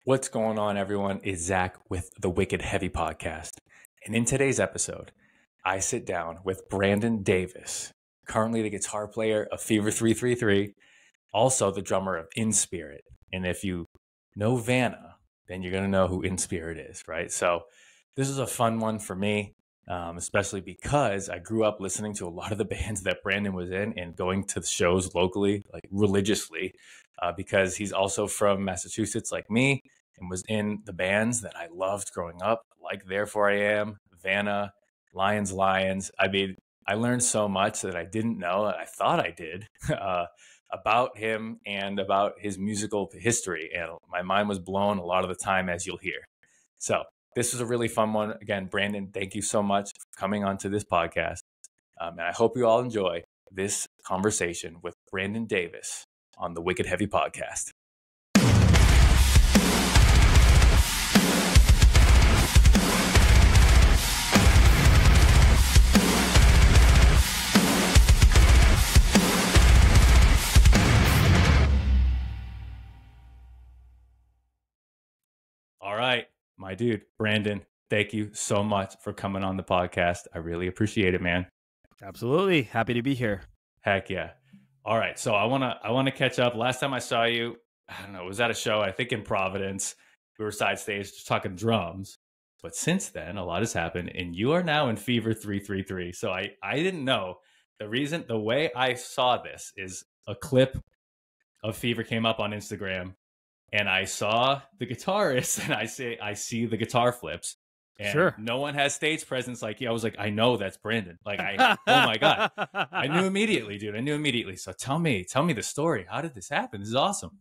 What's going on, everyone? It's Zach with the Wicked Heavy Podcast. And in today's episode, I sit down with Brandon Davis, currently the guitar player of Fever333, also the drummer of Inspirit. And if you know Vanna, then you're going to know who Inspirit is, right? So this is a fun one for me, especially because I grew up listening to a lot of the bands that Brandon was in and going to the shows locally, like religiously, because he's also from Massachusetts like me and was in the bands that I loved growing up, like Therefore I Am, Vanna, Lions. I mean, I learned so much that I didn't know, I thought I did, about him and about his musical history. And my mind was blown a lot of the time, as you'll hear. So this is a really fun one. Again, Brandon, thank you so much for coming onto this podcast. And I hope you all enjoy this conversation with Brandon Davis on the Wicked Heavy Podcast. All right, my dude, Brandon, thank you so much for coming on the podcast. I really appreciate it, man. Absolutely. Happy to be here. Heck yeah. All right. So I want to catch up. Last time I saw you, I don't know, it was at a show, I think in Providence. We were side stage just talking drums. But since then, a lot has happened, and you are now in Fever333. So I didn't know. The way I saw this is a clip of Fever came up on Instagram, and I saw the guitarist, and I see the guitar flips. And sure. No one has stage presence like you. I was like, I know that's Brandon. Like, oh my God. I knew immediately, dude. I knew immediately. So tell me the story. How did this happen? This is awesome.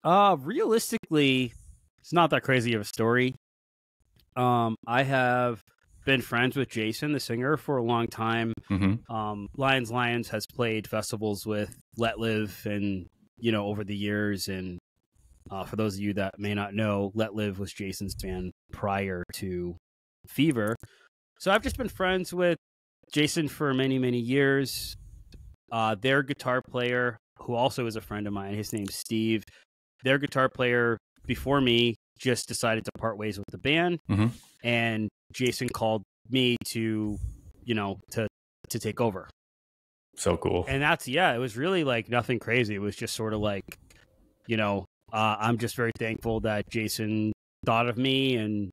Realistically, it's not that crazy of a story. I have been friends with Jason, the singer, for a long time. Mm-hmm. Lions has played festivals with Let Live and, over the years. And for those of you that may not know, Let Live was Jason's band prior to Fever. So I've just been friends with Jason for many, many years. Their guitar player, who also is a friend of mine, his name's Steve. Their guitar player before me just decided to part ways with the band. Mm-hmm. And Jason called me to take over. So cool. And it was really like nothing crazy. It was just sort of like, I'm just very thankful that Jason thought of me and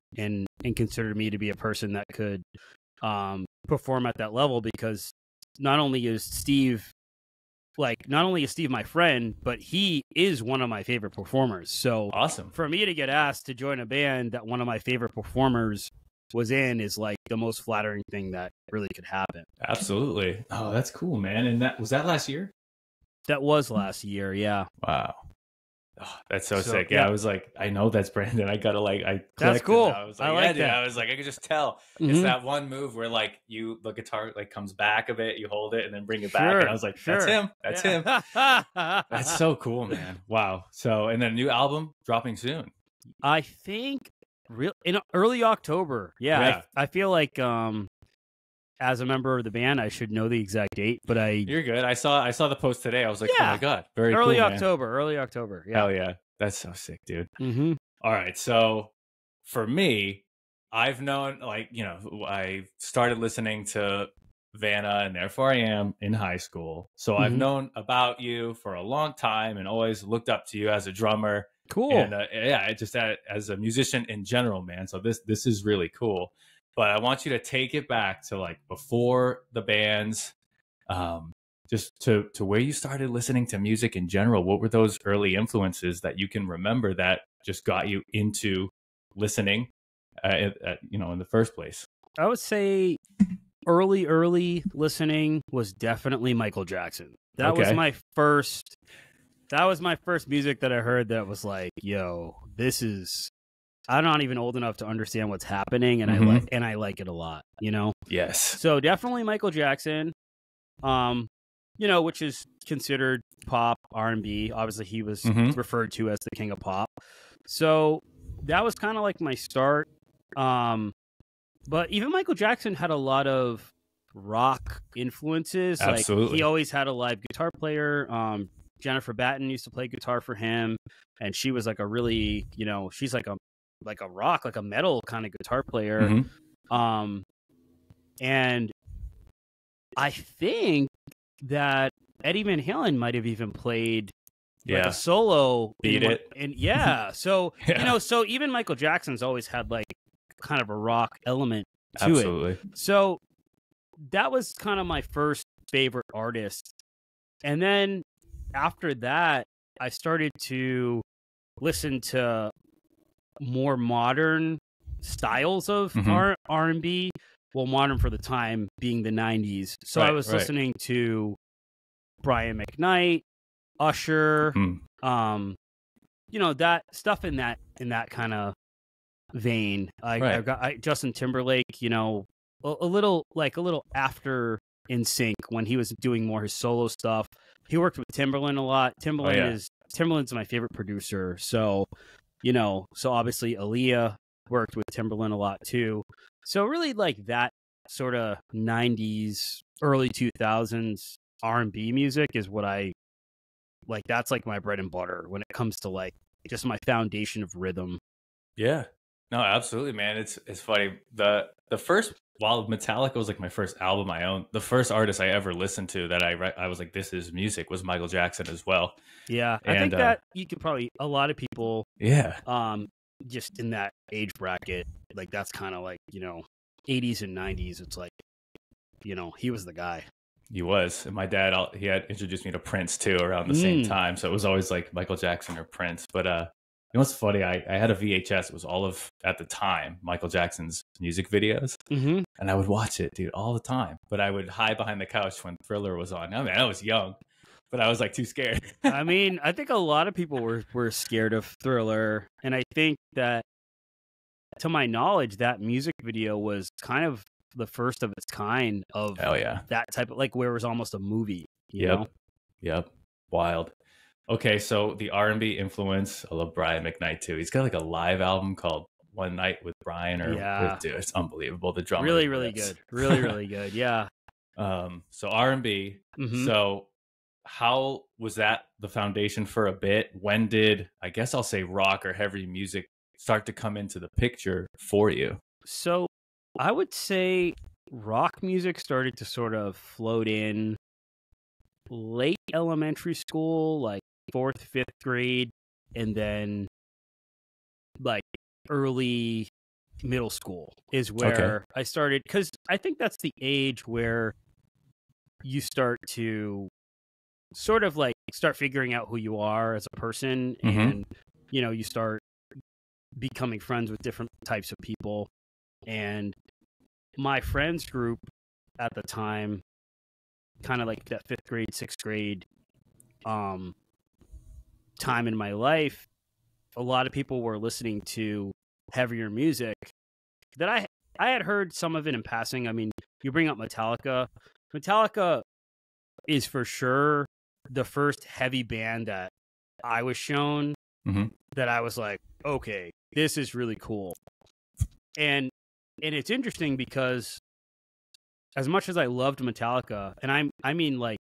considered me to be a person that could perform at that level, because not only is Steve my friend, but he is one of my favorite performers. So awesome. For me to get asked to join a band that one of my favorite performers was in is like the most flattering thing that really could happen. Absolutely. Oh, that's cool, man. And was that last year? That was last year. Yeah. Wow. Oh, that's so sick. Yeah, I was like, I know that's Brandon. I gotta that's cool. I was like, I like that. I was like, I could just tell. Mm-hmm. It's that one move where like the guitar like comes back a bit, you hold it and then bring it back. And I was like, that's him. That's him. That's so cool, man. Wow. So, and then a new album dropping soon. I think in early October. Yeah. I feel like as a member of the band, I should know the exact date, but you're good. I saw the post today. I was like, oh my God, very early cool, October, early October. Yeah. Hell yeah. That's so sick, dude. Mm-hmm. All right. So for me, I've known, I started listening to Vanna and Therefore I Am in high school. So I've known about you for a long time and always looked up to you as a drummer. Cool. And just as a musician in general, man. So this is really cool. But I want you to take it back to like before the bands, just to where you started listening to music in general. What were those early influences that you can remember that just got you into listening, in the first place? I would say early listening was definitely Michael Jackson. That was my first music that I heard that was like, yo, this is... I'm not even old enough to understand what's happening, and I like it a lot, Yes. So definitely Michael Jackson, which is considered pop R&B. Obviously, he was referred to as the king of pop. So that was kind of like my start. But even Michael Jackson had a lot of rock influences. Absolutely. Like he always had a live guitar player. Jennifer Batten used to play guitar for him, and she was like a really, she's like a rock, like a metal kind of guitar player. And I think that Eddie Van Halen might have even played like a solo. Beat it. And so, so even Michael Jackson's always had like kind of a rock element to it. So that was kind of my first favorite artist. And then after that, I started to listen to more modern styles of R&B. Well, modern for the time being the 90s. So I was listening to Brian McKnight, Usher, that stuff in that kind of vein. I got Justin Timberlake, a little after NSYNC when he was doing more his solo stuff. He worked with Timbaland a lot. Timbaland's my favorite producer. So, so obviously Aaliyah worked with Timbaland a lot too. So really like that sort of 90s, early 2000s R&B music is what I like. That's like my bread and butter when it comes to like just my foundation of rhythm. Yeah. No, absolutely, man. It's funny. The first, while Metallica was like my first album I owned, the first artist I ever listened to that I was like, this is music, was Michael Jackson as well. Yeah. I think that you could probably, a lot of people, just in that age bracket, like that's kind of like, 80s and 90s. It's like, he was the guy. He was. And my dad, he had introduced me to Prince too around the same time. So it was always like Michael Jackson or Prince. But you know what's funny? I had a VHS. It was all of, at the time, Michael Jackson's music videos. And I would watch it, dude, all the time. But I would hide behind the couch when Thriller was on. I mean, I was young, but I was like too scared. I mean, I think a lot of people were scared of Thriller. And I think that, to my knowledge, that music video was kind of the first of its kind of that type of, like, where it was almost a movie. You know? Yep. Wild. Okay, so the R&B influence, I love Brian McKnight too. He's got like a live album called One Night with Brian, dude, it's unbelievable. The drama. Really good. Really good. Yeah. So R&B. So how was that the foundation for a bit? When did, I guess I'll say, rock or heavy music start to come into the picture for you? So I would say rock music started to sort of float in late elementary school, like 4th, 5th grade, and then like early middle school is where I started, because I think that's the age where you start to sort of like start figuring out who you are as a person, and you start becoming friends with different types of people. And my friends group at the time, kind of like that 5th grade, 6th grade time in my life, a lot of people were listening to heavier music that I had heard some of it in passing. I mean, you bring up Metallica. Metallica is for sure the first heavy band that I was shown that I was like, okay, this is really cool. And it's interesting because as much as I loved Metallica, and I mean like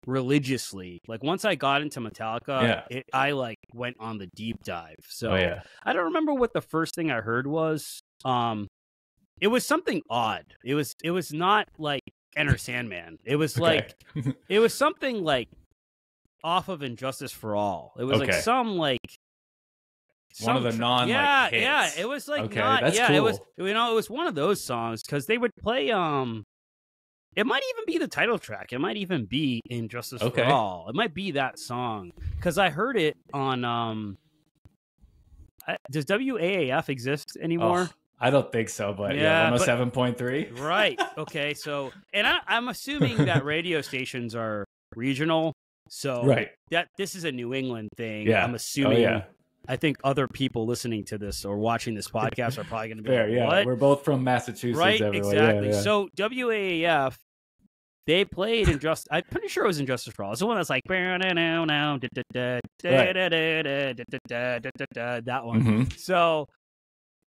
religiously, like once I got into Metallica, I like went on the deep dive. So I don't remember what the first thing I heard was. It was something odd. It was not like Enter Sandman. It was like it was something like off of Injustice for All. It was like some like one of the non hits. Yeah. It was like that's cool. It was it was one of those songs because they would play it might even be the title track. It might even be Injustice for All. It might be that song because I heard it on does WAAF exist anymore? I don't think so, but 107.3. Right. Okay. So, and I'm assuming that radio stations are regional. So that this is a New England thing. Yeah. I'm assuming. I think other people listening to this or watching this podcast are probably going to be fair. What? We're both from Massachusetts. Right. Everyone. Exactly. Yeah. So WAAF, they played Injustice. I'm pretty sure it was Injustice for All. It's the one that's like that one. So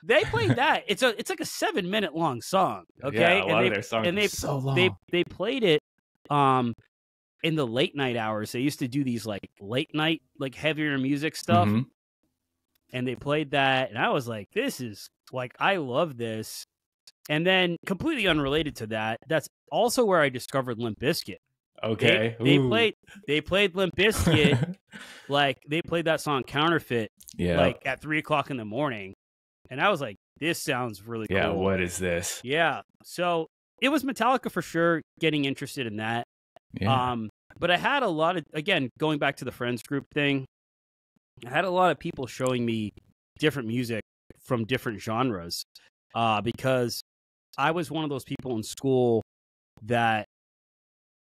they played that. It's like a 7-minute long song. Okay, a lot of their songs are so long. They played it. in the late night hours, they used to do these like late night, like heavier music stuff. Mm-hmm. And they played that. And I was like, this is like, I love this. And then completely unrelated to that, that's also where I discovered Limp Bizkit. Okay. They played Limp Bizkit. Like they played that song Counterfeit like at 3:00 in the morning. And I was like, this sounds really cool. Yeah, what is this? Yeah. So it was Metallica for sure, getting interested in that. Yeah. But I had a lot of, again, going back to the friends group thing, I had a lot of people showing me different music from different genres because I was one of those people in school that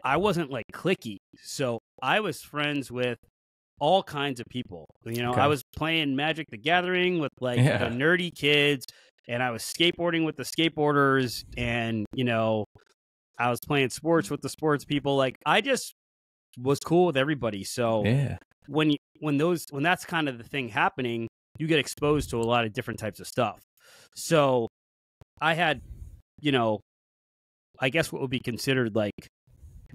I wasn't like cliquey. So I was friends with all kinds of people. You know, I was playing Magic the Gathering with like the nerdy kids, and I was skateboarding with the skateboarders, and, you know, I was playing sports with the sports people. Like I just was cool with everybody. So when that's kind of the thing happening, you get exposed to a lot of different types of stuff. So I had, you know, I guess what would be considered like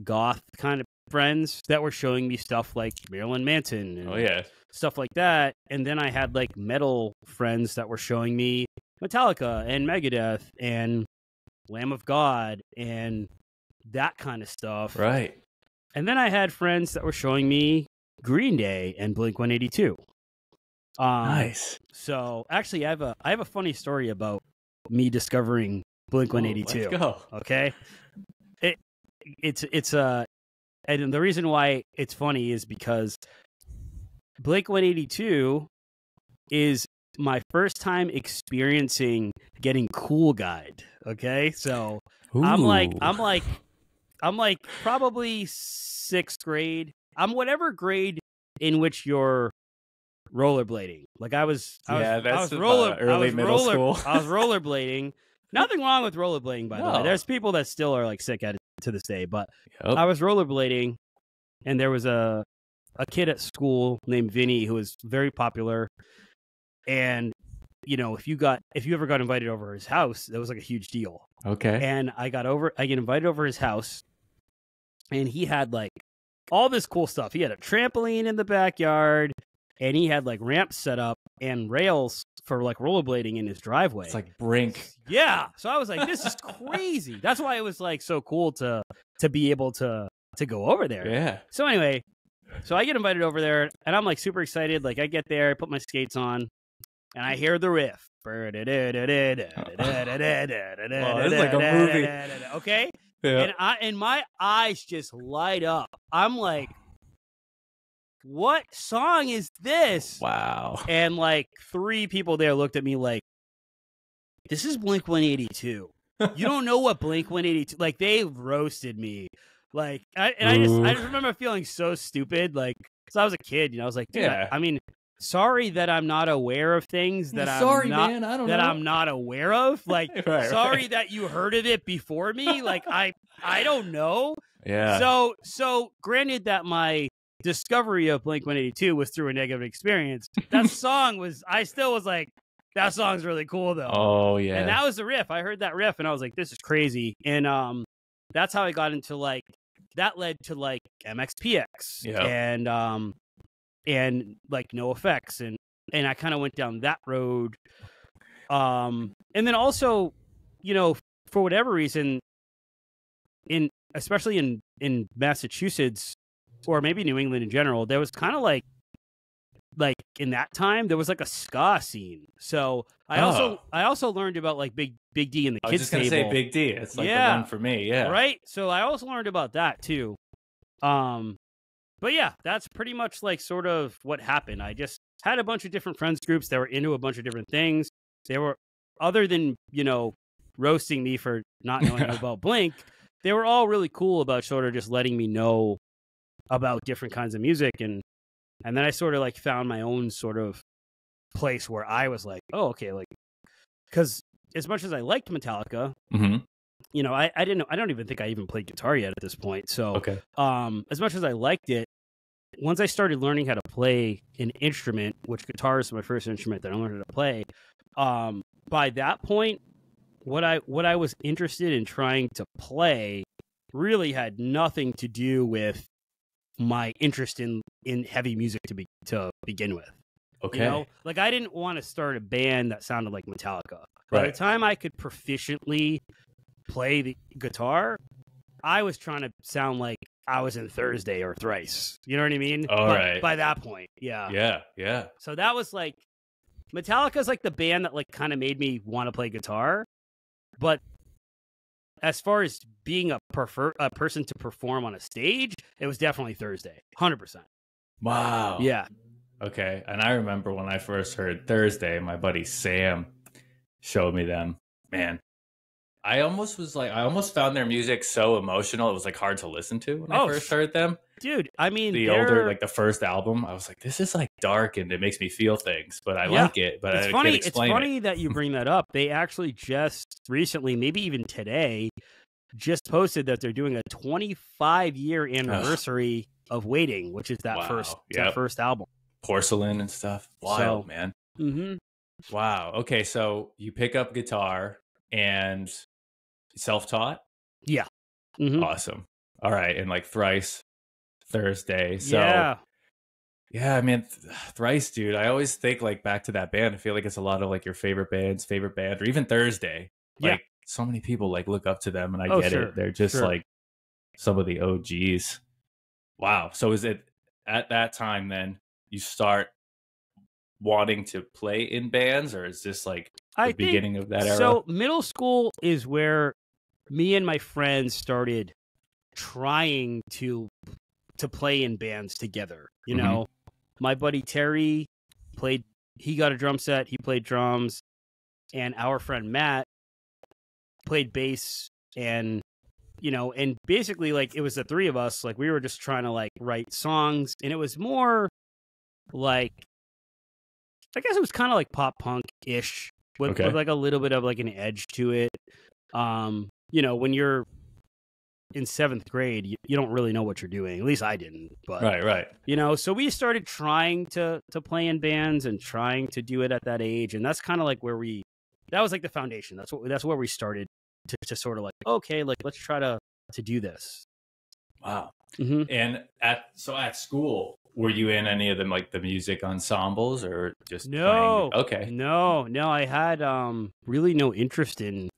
goth kind of friends that were showing me stuff like Marilyn Manson and stuff like that. And then I had like metal friends that were showing me Metallica and Megadeth and Lamb of God and that kind of stuff. Right. And then I had friends that were showing me Green Day and Blink-182. Nice. So actually, I have a funny story about me discovering Blink-182. Let's go. Okay. It's and the reason why it's funny is because Blink-182 is my first time experiencing getting cool guide. Okay, so I'm like probably 6th grade. I'm whatever grade in which you're rollerblading. Like I was early middle school. I was rollerblading. Nothing wrong with rollerblading, by the way. There's people that still are like sick at it to this day, but I was rollerblading, and there was a kid at school named Vinny who was very popular. And you know, if you ever got invited over his house, that was like a huge deal. Okay. And I get invited over his house, and he had like all this cool stuff. He had a trampoline in the backyard, and he had like ramps set up and rails for like rollerblading in his driveway. It's like Brink. Yeah. So I was like, this is crazy. That's why it was like so cool to be able to go over there. Yeah. So anyway, so I get invited over there, and I'm like super excited. Like I get there, I put my skates on, and I hear the riff. It's like a movie. Okay? Yeah. And my eyes just light up. I'm like, what song is this? Wow. And like 3 people there looked at me like, this is Blink-182. You don't know what Blink-182, like they roasted me. Like, I just remember feeling so stupid. Like, cause I was a kid, you know, I was like, dude, I mean, sorry that I'm not aware of things that I'm not aware of. Like, sorry that you heard of it before me. Like, I don't know. Yeah. So granted that my discovery of Blink-182 was through a negative experience, that song was, I still was like, that song's really cool though. Oh yeah. And that was the riff. I heard that riff and I was like, this is crazy. And that's how I got into like, that led to like MXPX and like No Effects, and I kind of went down that road. And then also, you know, for whatever reason, especially in Massachusetts or maybe New England in general, there was kind of like in that time there was like a ska scene. So I also learned about like Big D and the Kids Table. I was just gonna say Big D. It's like the one for me. Yeah. Right. So I also learned about that too. But yeah, that's pretty much like sort of what happened. I just had a bunch of different friends groups that were into a bunch of different things. They were, other than, you know, roasting me for not knowing about Blink, they were all really cool about sort of just letting me know about different kinds of music. And then I sort of like found my own sort of place where I was like, oh, okay, like, because as much as I liked Metallica, you know, I don't even think I even played guitar yet at this point. So, as much as I liked it, once I started learning how to play an instrument, which guitar is my first instrument that I learned how to play, by that point, what I was interested in trying to play really had nothing to do with my interest in heavy music to begin with. Okay. You know, like I didn't want to start a band that sounded like Metallica. By the time I could proficiently play the guitar, I was trying to sound like I was in Thursday or Thrice. You know what I mean? By that point, yeah. So that was like, Metallica's like the band that like kind of made me want to play guitar. But as far as being a person to perform on a stage, it was definitely Thursday, 100%. Wow. Yeah. Okay. And I remember when I first heard Thursday, my buddy Sam showed me them. Man, I almost found their music so emotional. It was like hard to listen to when I first heard them. Dude, I mean, the first album, I was like, this is like dark and it makes me feel things, but I like it. But it's funny. It's funny that you bring that up. They actually just recently, maybe even today, just posted that they're doing a 25-year anniversary of Waiting, which is that first album. Porcelain and stuff. Wild, man. Mm-hmm. Wow. Okay, so you pick up guitar and self-taught? Yeah. Mm-hmm. Awesome. All right, and like Thrice, Thursday. So yeah, I mean, Thrice, dude. I always think like back to that band. I feel like it's a lot of like your favorite band, or even Thursday. Like so many people like look up to them, and I get it. They're just like some of the OGs. Wow. So is it at that time then you start wanting to play in bands, or is this like the beginning of that era? So middle school is where me and my friends started trying to play in bands together. You know, my buddy Terry he got a drum set, he played drums, and our friend Matt played bass, and and basically like it was the three of us, like we were just trying to like write songs, and it was more like, I guess it was kind of like pop punk-ish with like a little bit of like an edge to it. When you're in 7th grade, you don't really know what you're doing. At least I didn't. But right. So we started trying to play in bands and trying to do it at that age, and that's kind of like where that was like the foundation. That's where we started to sort of like, okay, like let's try to do this. Wow. Mm-hmm. And at school, were you in any of them, like the music ensembles, or just no? Playing? Okay. No, I had really no interest in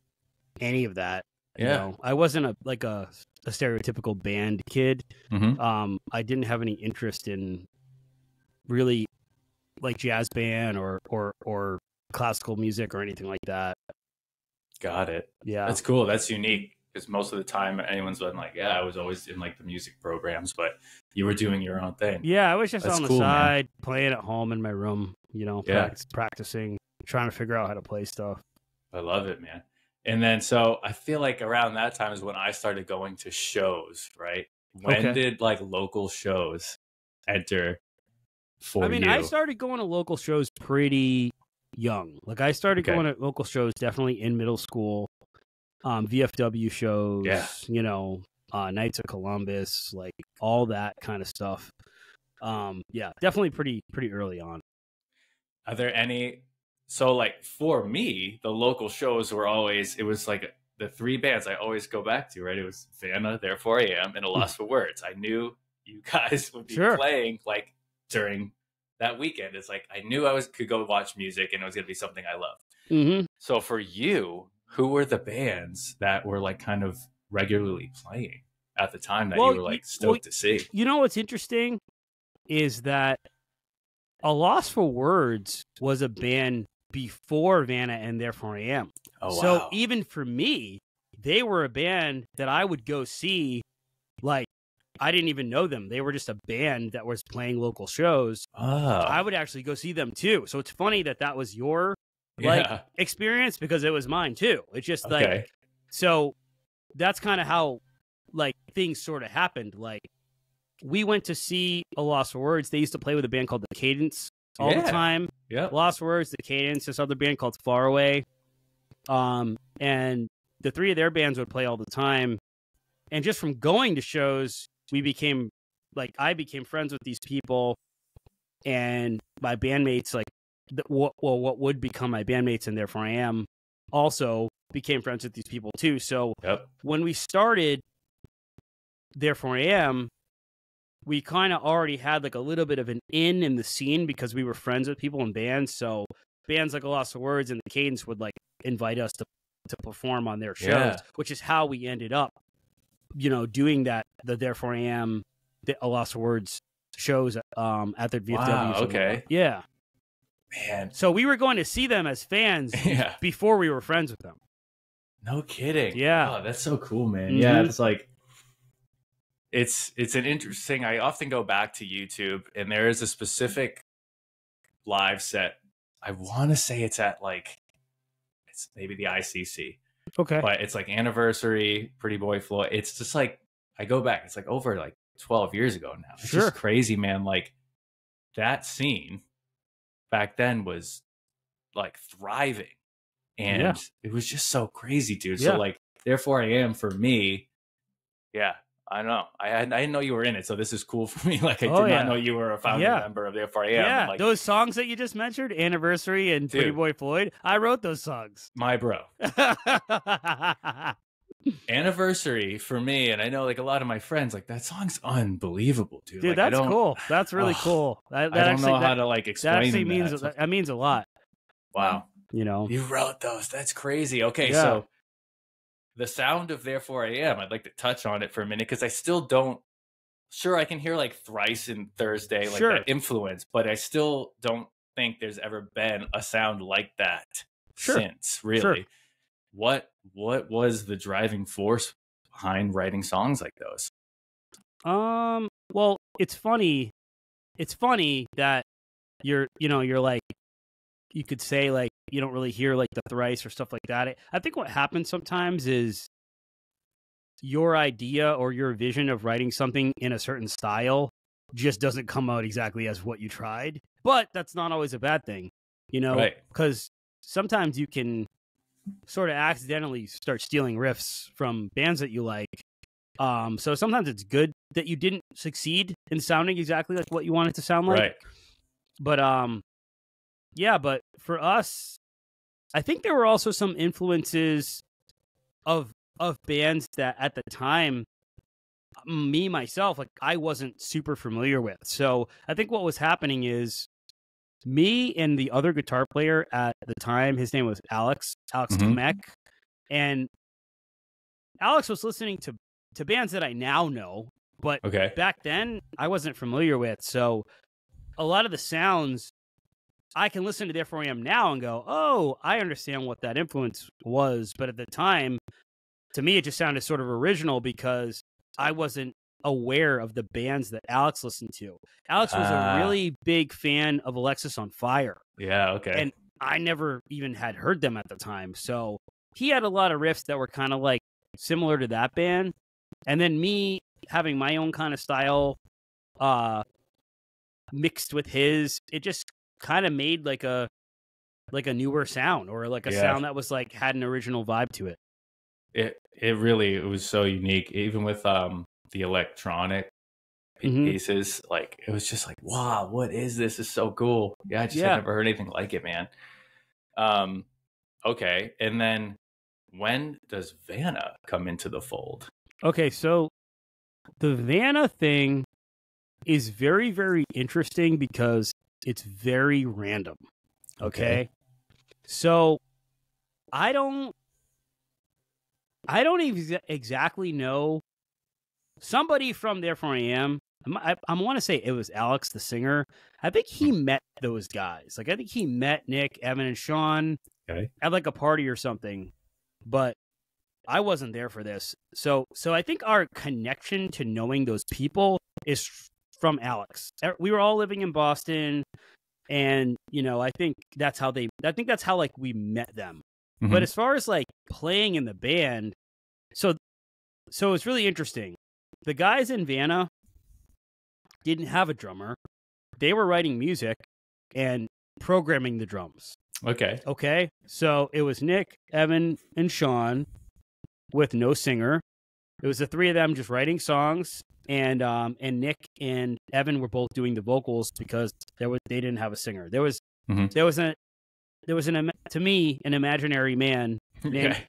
any of that. I wasn't a stereotypical band kid. Mm-hmm. I didn't have any interest in really like jazz band or classical music or anything like that. Got it. Yeah, that's cool. That's unique, because most of the time anyone's been like, I was always in like the music programs, but you were doing your own thing. Yeah, I was just on the side, playing at home in my room, practicing, trying to figure out how to play stuff. I love it, man. And then, so I feel like around that time is when I started going to shows, right? When did like local shows enter for you? I started going to local shows pretty young. Like I started going to local shows definitely in middle school. VFW shows, Knights of Columbus, like all that kind of stuff. Definitely pretty early on. Are there any? So like for me, the local shows were always, it was like the three bands I always go back to, right? It was Vanna, Therefore I Am, and A Loss for Words. I knew you guys would be playing like during that weekend. It's like I knew could go watch music, and it was going to be something I loved. Mm-hmm. So for you, who were the bands that were like kind of regularly playing at the time that you were like stoked to see? You know what's interesting is that A Loss for Words was a band before Vanna and Therefore I Am. Oh, wow. So even for me, they were a band that I would go see. Like, I didn't even know them. They were just a band that was playing local shows. I would actually go see them too. So it's funny that was your experience, because it was mine too. It's just like, so that's kind of how like things sort of happened. Like we went to see A Loss for Words. They used to play with a band called The Cadence all the time. Yeah. Lost Words, The Cadence, this other band called Far Away. And the three of their bands would play all the time. And just from going to shows, I became friends with these people, and my bandmates, like what would become my bandmates and Therefore I Am, also became friends with these people too. So when we started Therefore I Am, we kind of already had like a little bit of an in the scene because we were friends with people in bands. So bands like A Loss of Words and the Cadence would like invite us to perform on their shows, which is how we ended up, doing that. The Therefore I Am, the A Loss of Words shows at their VFW. Wow, okay. Yeah. Man. So we were going to see them as fans before we were friends with them. No kidding. Yeah. Oh, that's so cool, man. Yeah, it's like it's an interesting. I often go back to YouTube, and there is a specific live set. I want to say it's at like it's maybe the ICC. Okay. But it's like Anniversary, Pretty Boy Floyd. It's just like I go back. It's like over like 12 years ago now. It's just crazy, man. Like that scene back then was like thriving. And it was just so crazy, dude. So like, Therefore I Am for me. Yeah, I know. I didn't know you were in it, so this is cool for me. Like I did not know you were a founding member of Therefore I Am. Yeah, like, those songs that you just mentioned, Anniversary and Pretty Boy Floyd, I wrote those songs. My bro. Anniversary for me, and I know like a lot of my friends, like that song's unbelievable, dude. Dude, like, that's cool. That's really cool. I don't know how to like explain that. That means a lot. Wow. You wrote those. That's crazy. Okay, so the sound of Therefore I Am, I'd like to touch on it for a minute because I still don't. Sure, I can hear like Thrice and Thursday, like that influence, but I still don't think there's ever been a sound like that since. Really, what was the driving force behind writing songs like those? Well, it's funny. It's funny that you're like. You could say like you don't really hear like the Thrice or stuff like that. I think what happens sometimes is your idea or your vision of writing something in a certain style just doesn't come out exactly as what you tried. But that's not always a bad thing, because sometimes you can sort of accidentally start stealing riffs from bands that you like. So sometimes it's good that you didn't succeed in sounding exactly like what you want it to sound like. Right. But yeah, but for us, I think there were also some influences of bands that at the time, me, myself, like I wasn't super familiar with. So I think what was happening is me and the other guitar player at the time, his name was Alex Kamek, and Alex was listening to bands that I now know, but back then I wasn't familiar with. So a lot of the sounds, I can listen to Therefore I Am now and go, oh, I understand what that influence was. But at the time, to me, it just sounded sort of original because I wasn't aware of the bands that Alex listened to. Alex was a really big fan of Alexis on Fire. Yeah, okay. And I never even had heard them at the time. So he had a lot of riffs that were kind of like similar to that band. And then me having my own kind of style mixed with his, it just kind of made like a newer sound, or like a sound that was like had an original vibe to it. It was so unique, even with the electronic pieces. Like it was just like, wow, what is this? It's so cool. Yeah, I just had never heard anything like it, man. Okay, and then when does Vanna come into the fold? Okay, so the Vanna thing is very, very interesting because it's very random. Okay. So I don't even exactly know. Somebody from Therefore I Am, I want to say it was Alex, the singer. I think he met those guys. Like I think he met Nick, Evan, and Sean at like a party or something. But I wasn't there for this. So I think our connection to knowing those people is from Alex. We were all living in Boston, and I think that's how like we met them. But as far as like playing in the band, so it's really interesting. The guys in Vanna didn't have a drummer. They were writing music and programming the drums. Okay. So it was Nick, Evan, and Sean with no singer. It was the three of them just writing songs, and Nick and Evan were both doing the vocals because they didn't have a singer. There was to me an imaginary man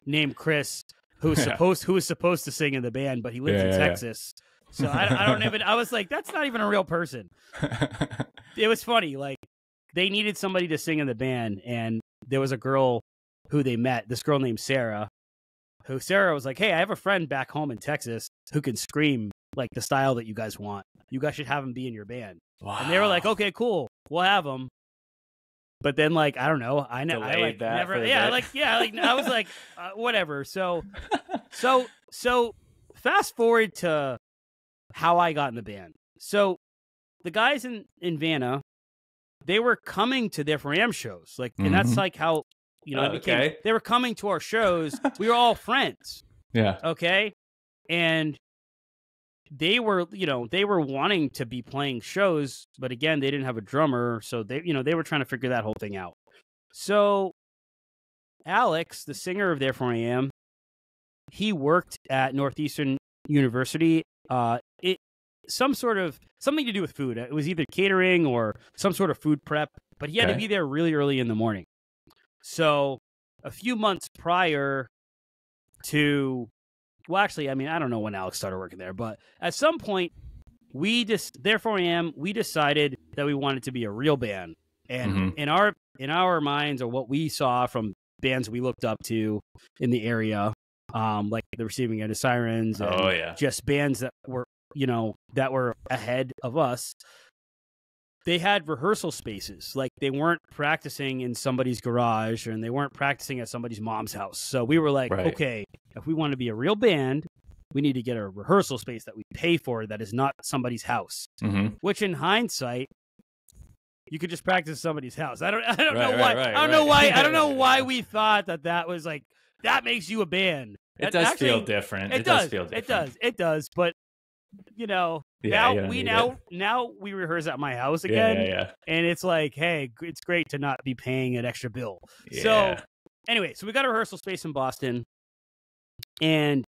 named Chris who was supposed to sing in the band, but he lives in Texas, So I don't even. I was like, that's not even a real person. It was funny. Like they needed somebody to sing in the band, and there was a girl who they met. This girl named Sarah. Who Sarah was like, hey, I have a friend back home in Texas who can scream like the style that you guys want. You guys should have him be in your band. Wow. And they were like, okay, cool, we'll have him. But then, like, I don't know, I Delayed that never, for a yeah, bit. like, yeah, like I was like, whatever. So fast forward to how I got in the band. So the guys in Vanna, they were coming to their Ram shows, like, and that's like how. You know, they were coming to our shows. We were all friends. Yeah. Okay. And they were wanting to be playing shows, but again, they didn't have a drummer. So they were trying to figure that whole thing out. So Alex, the singer of Therefore I Am, he worked at Northeastern University. Something to do with food. It was either catering or some sort of food prep, but he had to be there really early in the morning. So a few months prior to, well, actually, I mean, I don't know when Alex started working there, but at some point we decided that we wanted to be a real band. And in our minds, or what we saw from bands we looked up to in the area, like the Receiving End of Sirens, and just bands that were, that were ahead of us. They had rehearsal spaces. Like they weren't practicing in somebody's garage and they weren't practicing at somebody's mom's house. So we were like, okay, if we want to be a real band, we need to get a rehearsal space that we pay for that is not somebody's house. Which in hindsight, you could just practice at somebody's house. I don't know why. I don't know why we thought that was like, that makes you a band. It does feel different. It does feel different. It does. But now we rehearse at my house again, and it's like, hey, it's great to not be paying an extra bill. So anyway, so we got a rehearsal space in Boston, and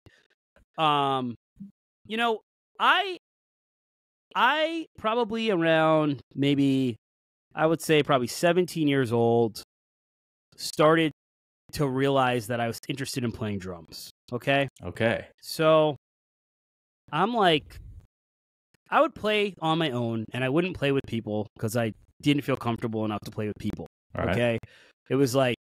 I probably around maybe, I would say probably 17 years old, started to realize that I was interested in playing drums. Okay. So I'm like, I would play on my own, and I wouldn't play with people because I didn't feel comfortable enough to play with people. Okay. It was like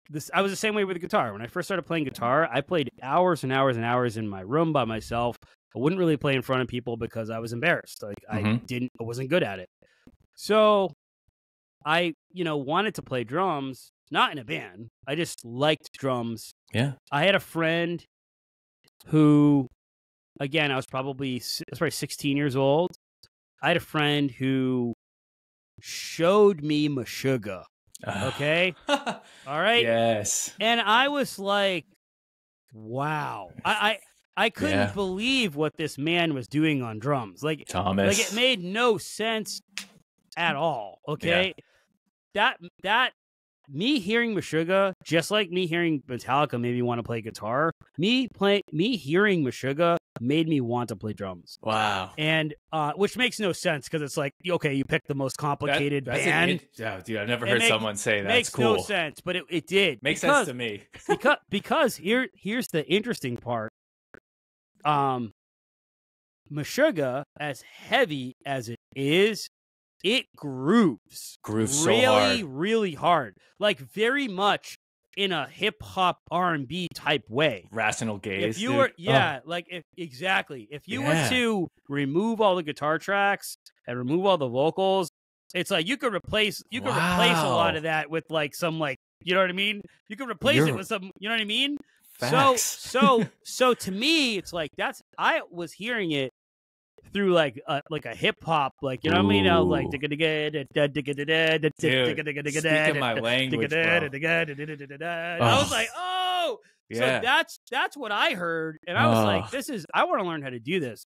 this. I was the same way with the guitar. When I first started playing guitar, I played hours and hours and hours in my room by myself. I wouldn't really play in front of people because I was embarrassed. Like I wasn't good at it. So I, wanted to play drums, not in a band. I just liked drums. Yeah. I had a friend who, again, I was probably 16 years old. I had a friend who showed me Meshuggah. Okay. All right. Yes. And I was like, wow. I couldn't believe what this man was doing on drums. Like, Thomas. Like it made no sense at all. Okay. That me hearing Meshuggah, just like me hearing Metallica made me want to play guitar. Me hearing Meshuggah made me want to play drums. Wow. And which makes no sense because it's like, okay, you picked the most complicated band. Dude, I've never heard someone say that. Makes cool. No sense, but it did. Makes sense to me. because here's the interesting part. Meshuggah, as heavy as it is, it grooves so really, hard. really hard. Like very much in a hip hop R&B type way. Rational gaze. If you were, exactly. If you were to remove all the guitar tracks and remove all the vocals, it's like you could replace a lot of that with like some, like, you know what I mean? You could replace it with some, you know what I mean? Facts. So to me, it's like I was hearing it through like a hip hop, like, you know what I mean? I was like, Dude, speaking my language, bro. I was like, oh, so that's what I heard, and I was like, I want to learn how to do this.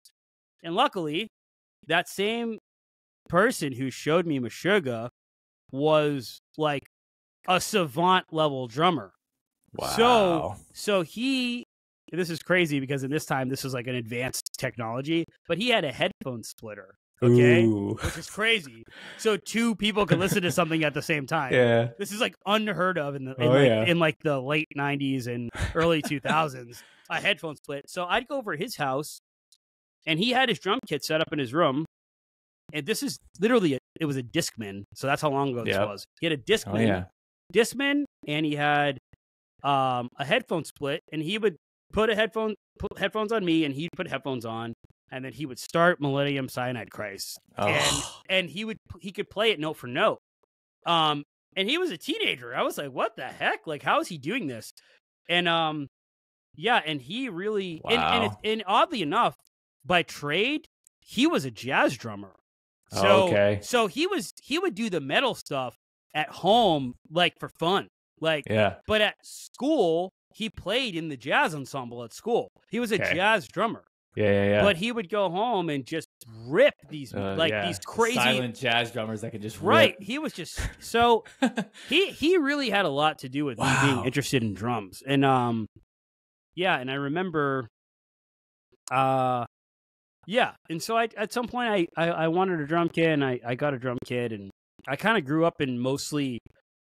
And luckily, that same person who showed me Meshuggah was like a savant level drummer. Wow. So he, this is crazy because in this time, this was like an advanced technology, but he had a headphone splitter. Okay. Ooh. Which is crazy. So two people could listen to something at the same time. Yeah. This is like unheard of in the late 90s and early 2000s, a headphone split. So I'd go over to his house And he had his drum kit set up in his room. And this is literally, it was a Discman. So that's how long ago this was. He had a Discman, and he had a headphone split, and he would put headphones on me, and he'd put headphones on, and then he would start Millennium Cyanide Christ. And he could play it note for note. And he was a teenager. I was like, what the heck? Like, how is he doing this? And and he really and oddly enough, by trade, he was a jazz drummer. So so he would do the metal stuff at home, like for fun. Like, but at school, he played in the jazz ensemble at school. He was a jazz drummer. But he would go home and just rip these these crazy silent jazz drummers that could just rip. He was just so he really had a lot to do with me being interested in drums. And and I remember and so at some point I wanted a drum kit, and I got a drum kit, and I kind of grew up in mostly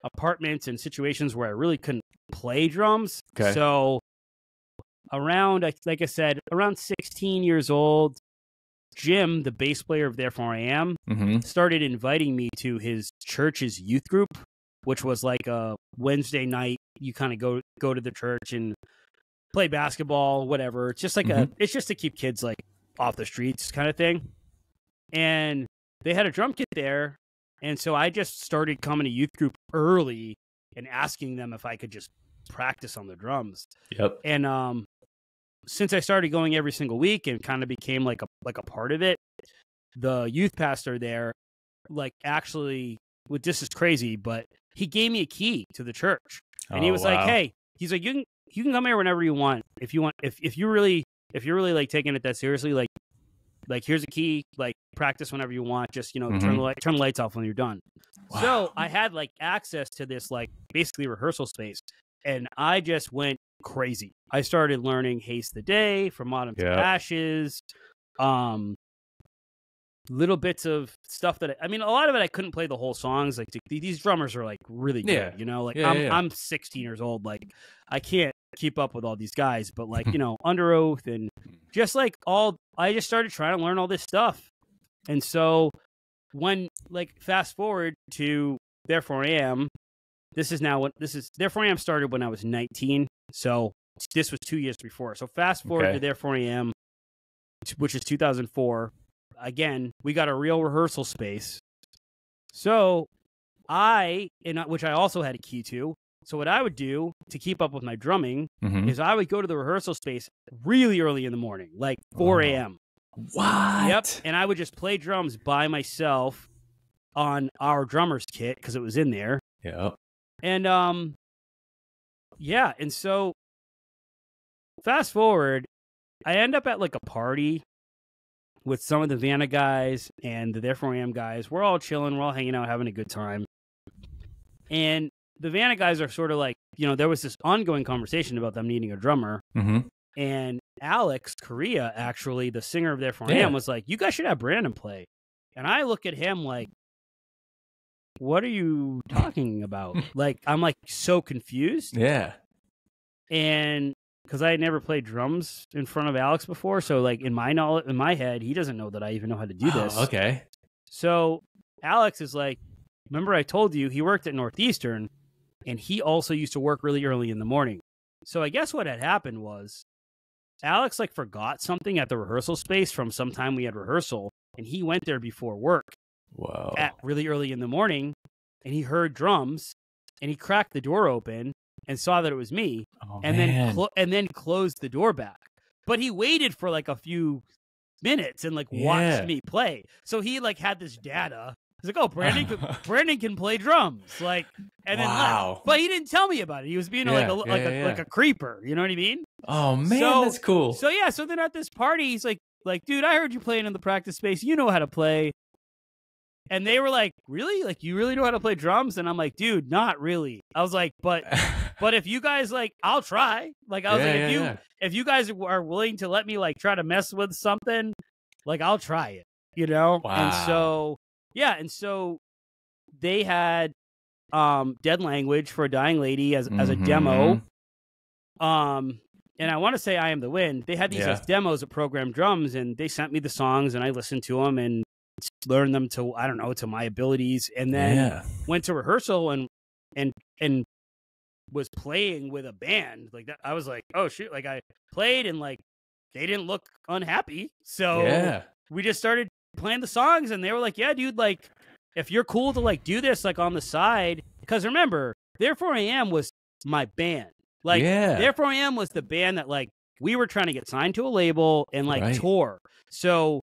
apartments and situations where I really couldn't play drums. So around, like I said, around 16 years old, Jim, the bass player of Therefore I Am, started inviting me to his church's youth group, which was like a Wednesday night. You kind of go to the church and play basketball, whatever. It's just like it's just to keep kids like off the streets kind of thing. And they had a drum kit there. And so I just started coming to youth group early and asking them if I could just practice on the drums. And since I started going every single week and kind of became like a part of it, the youth pastor there, like, actually, this is crazy, but he gave me a key to the church. And he was like, hey, he's like, you can come here whenever you want. If you're really like taking it that seriously, like here's a key, like practice whenever you want. Just, turn the lights off when you're done. So I had like access to this, like, basically rehearsal space, and I just went crazy. I started learning Haste the Day, From Autumn to Ashes, little bits of stuff that a lot of it I couldn't play the whole songs. Like, these drummers are like really good, like I'm 16 years old, like I can't keep up with all these guys, but like Under Oath and just like I just started trying to learn all this stuff. And so when, like, fast forward to Therefore I Am, Therefore I Am started when I was 19. So this was 2 years before. So fast forward to Therefore I Am, which is 2004. Again, we got a real rehearsal space. So which I also had a key to. So what I would do to keep up with my drumming is I would go to the rehearsal space really early in the morning, like 4 a.m. What? Yep. And I would just play drums by myself on our drummer's kit because it was in there. Yep. And and so fast forward, I end up at like a party with some of the Vanna guys and the Therefore I Am guys. We're all chilling, we're all hanging out, having a good time. And the Vanna guys are sort of like, there was this ongoing conversation about them needing a drummer. And Alex Correa, actually, the singer of Therefore I Am, was like, you guys should have Brandon play. And I look at him like, what are you talking about? Like, I'm like so confused. Yeah. And because I had never played drums in front of Alex before. So like in my head, he doesn't know that I even know how to do this. Okay. So Alex is like, remember I told you he worked at Northeastern, and he also used to work really early in the morning. So I guess what had happened was Alex like forgot something at the rehearsal space from some time we had rehearsal, and he went there before work. Whoa. At really early in the morning, and he heard drums, and he cracked the door open and saw that it was me, and then closed the door back. But he waited for like a few minutes and like watched me play. So he like had this data. He's like, oh, Brandon can play drums, like, and then left. But he didn't tell me about it. He was being like a creeper. You know what I mean? Oh man, that's cool. So so then at this party, he's like, dude, I heard you playing in the practice space. You know how to play. And they were like, really? Like, you really know how to play drums? And I'm like, dude, not really. I was like, but if you guys like, I'll try. Like, I was like, if you guys are willing to let me like try to mess with something, like, I'll try it, Wow. And so they had Dead Language for a Dying Lady as a demo. and I want to say I Am the Wind. They had these as demos of programmed drums, and they sent me the songs, and I listened to them and learned them to, I don't know, to my abilities, and then went to rehearsal and was playing with a band like that. I was like, oh shit, like I played and like they didn't look unhappy, so we just started playing the songs, and they were like, yeah, dude, like if you're cool to like do this like on the side, because remember, Therefore I Am was my band. Like, Therefore I Am was the band that, like, we were trying to get signed to a label and, like, tour. So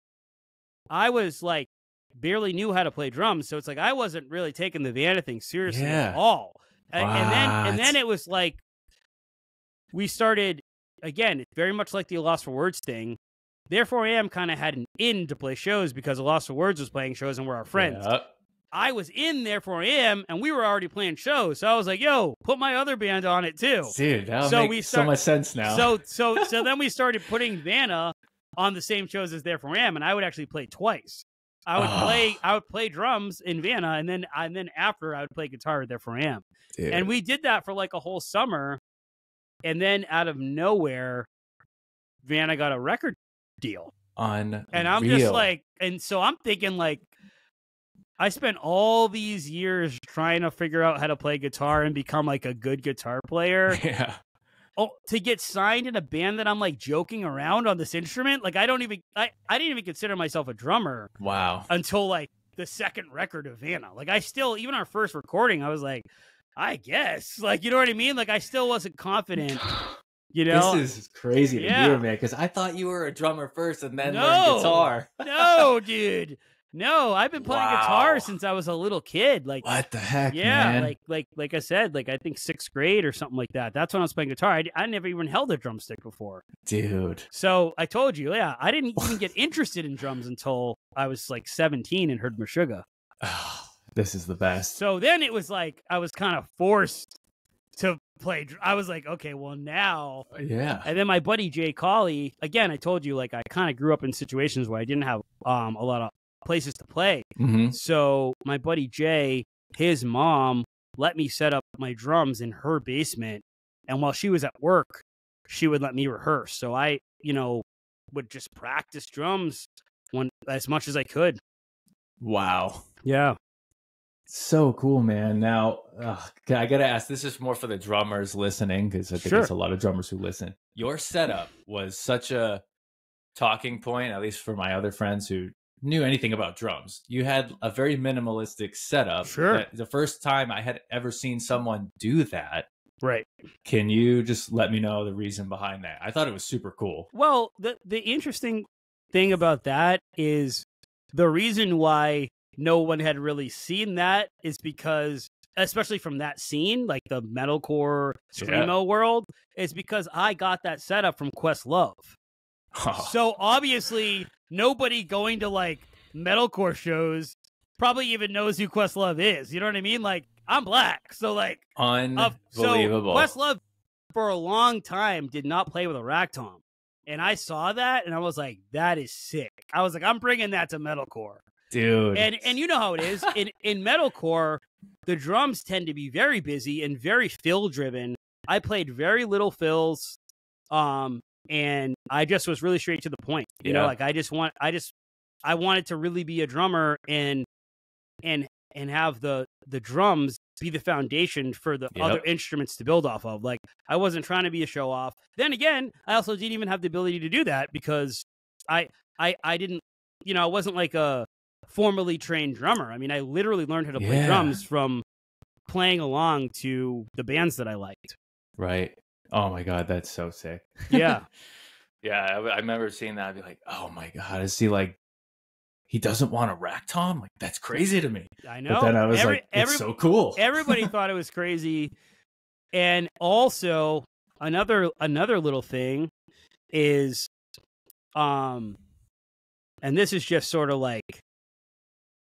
I was, like, barely knew how to play drums. So it's like I wasn't really taking the Vanna thing seriously at all. And then it was like we started, again, it's very much like the Lost for Words thing. Therefore I Am kind of had an in to play shows because the Lost for Words was playing shows and we're our friends. I was in Therefore I Am, and we were already playing shows. So I was like, yo, put my other band on it, too. Dude, that makes so much sense now. So then we started putting Vanna on the same shows as Therefore I Am, and I would actually play twice. I would play drums in Vanna, and then after I would play guitar at Therefore I Am. Dude. And we did that for like a whole summer, and then out of nowhere, Vanna got a record deal. Unreal. And I'm just like, and so I'm thinking like, I spent all these years trying to figure out how to play guitar and become like a good guitar player. Yeah. Oh, to get signed in a band that I'm like joking around on this instrument. Like I didn't even consider myself a drummer. Wow. Until like the second record of Vanna. Like I still, even our first recording, I was like, I guess, like, you know what I mean? Like I still wasn't confident. You know, this is crazy to hear, man, because I thought you were a drummer first and then learned guitar. No, dude. No, I've been playing guitar since I was a little kid. Like what the heck, man? Like I said, like I think 6th grade or something like that. That's when I was playing guitar. I never even held a drumstick before, dude. So I told you, I didn't even get interested in drums until I was like 17 and heard Meshuggah. Oh, this is the best. So then it was like I was kind of forced to play. I was like, okay, well now, And then my buddy Jay Cawley, again, I told you, like I kind of grew up in situations where I didn't have a lot of places to play. So my buddy Jay, his mom let me set up my drums in her basement, and while she was at work, she would let me rehearse. So I, would just practice drums as much as I could. Wow. Yeah. So cool, man. Now, I got to ask, this is more for the drummers listening, because I think there's a lot of drummers who listen. Your setup was such a talking point, at least for my other friends who knew anything about drums. You had a very minimalistic setup. Sure. The first time I had ever seen someone do that. Right. Can you just let me know the reason behind that? I thought it was super cool. Well, the interesting thing about that is the reason why no one had really seen that is because, especially from that scene, like the metalcore screamo world, is because I got that setup from Questlove. So obviously nobody going to like metalcore shows probably even knows who Questlove is. You know what I mean? Like I'm black. So like unbelievable. So Questlove for a long time did not play with a rack tom. And I saw that and I was like, that is sick. I was like, I'm bringing that to metalcore. Dude. And you know how it is. In metalcore, the drums tend to be very busy and very fill driven. I played very little fills. And I just was really straight to the point. You know, like I wanted to really be a drummer and have the drums be the foundation for the other instruments to build off of. Like I wasn't trying to be a show off. Then again, I also didn't even have the ability to do that because I didn't, I wasn't like a formally trained drummer. I mean, I literally learned how to play drums from playing along to the bands that I liked. Right. Oh my God, that's so sick. Yeah. I remember seeing that. I'd be like, oh my God, is he like, he doesn't want a rack tom? Like, that's crazy to me. I know. But then I was like, it's so cool. Everybody thought it was crazy. And also another little thing is, and this is just sort of like,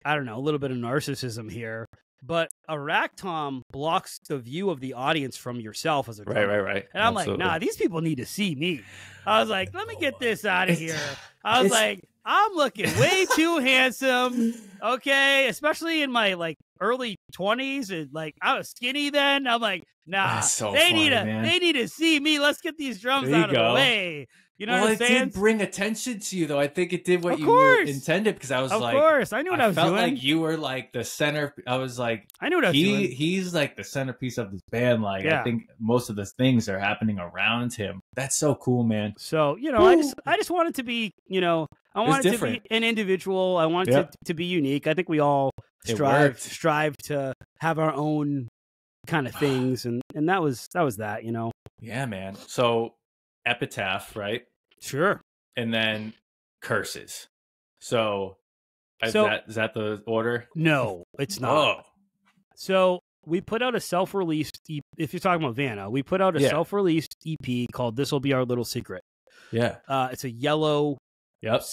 I don't know, a little bit of narcissism here. But a rack tom blocks the view of the audience from yourself as a drummer. Right. And I'm like, nah, these people need to see me. I was like, let me get this out of here. I was like, I'm looking way too handsome. Okay, especially in my like early 20s, and like I was skinny then. I'm like, nah, That's so they funny, need man. to see me. Let's get these drums There you out of the go. way. You know well, what I'm it saying? did bring attention to you, though. I think it did what Of you were course. intended, because I was Of like, course, I knew what I was felt doing. like you were like the center. I was like, I knew what I was doing. He's like the centerpiece of this band. Like, Yeah. I think most of the things are happening around him. That's so cool, man. So, you know, Woo. I just wanted to be, you know, I It's wanted to different. be an individual. I wanted Yep. to be unique. I think we all It worked. strive to have our own kind of things, and that was that, you know. Yeah, man. So Epitaph, right? Sure. And then Curses. So, is So- that the order? No, it's not. Oh, So we put out a self-released if you're talking about Vanna, we put out a Yeah. self-released EP called This'll Be Our Little Secret. yeah. It's a yellow Yep.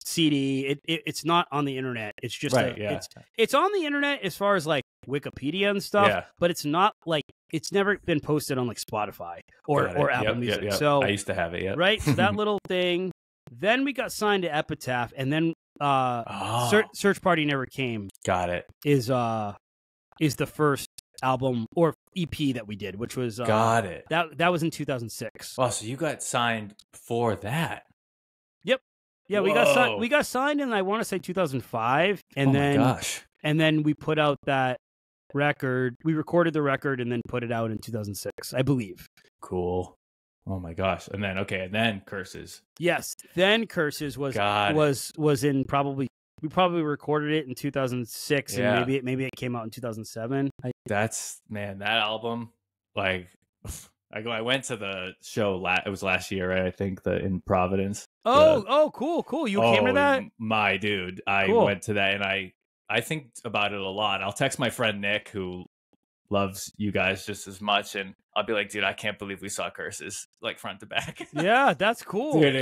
CD. It's not on the internet. It's just Right, yeah. it's on the internet as far as like Wikipedia and stuff, Yeah. but it's not like it's never been posted on like Spotify or Got it. Apple Yep, Music. yep, yep. So I used to have it, yeah. right, so that little thing. Then we got signed to Epitaph, and then Oh, Search Party Never Came got it. is the first album or EP that we did, which was Got it. that was in 2006. Oh, so you got signed for that? Yeah, Whoa. we got signed in, I want to say 2005, and oh then my gosh. and then we put out that record. We recorded the record and then put it out in 2006, I believe. Cool. Oh my gosh. And then Curses. Yes. Then Curses was God. was in we probably recorded it in 2006, Yeah. and maybe it came out in 2007. That's, man, that album, like, I went to the show it was last year, right? I think in Providence. Cool. You came to that? My dude. I Cool. went to that, and I think about it a lot. I'll text my friend Nick, who loves you guys just as much, and I'll be like, dude, I can't believe we saw Curses like front to back. Yeah, that's cool. Dude,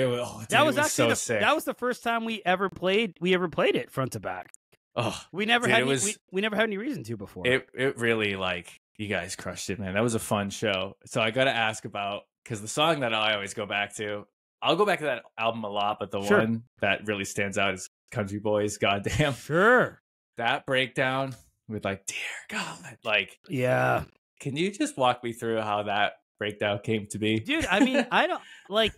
That was it actually so sick. that was the first time we ever played it front to back. Oh, We never dude, had it any, was- we never had any reason to before. it really, like, you guys crushed it, man. That was a fun show. So I got to ask about, because the song that I always go back to, I'll go back to that album a lot, but the Sure. one that really stands out is Country Boys. Goddamn, Sure. that breakdown with like, dear God, like, Yeah. can you just walk me through how that breakdown came to be? Dude, I mean, I don't like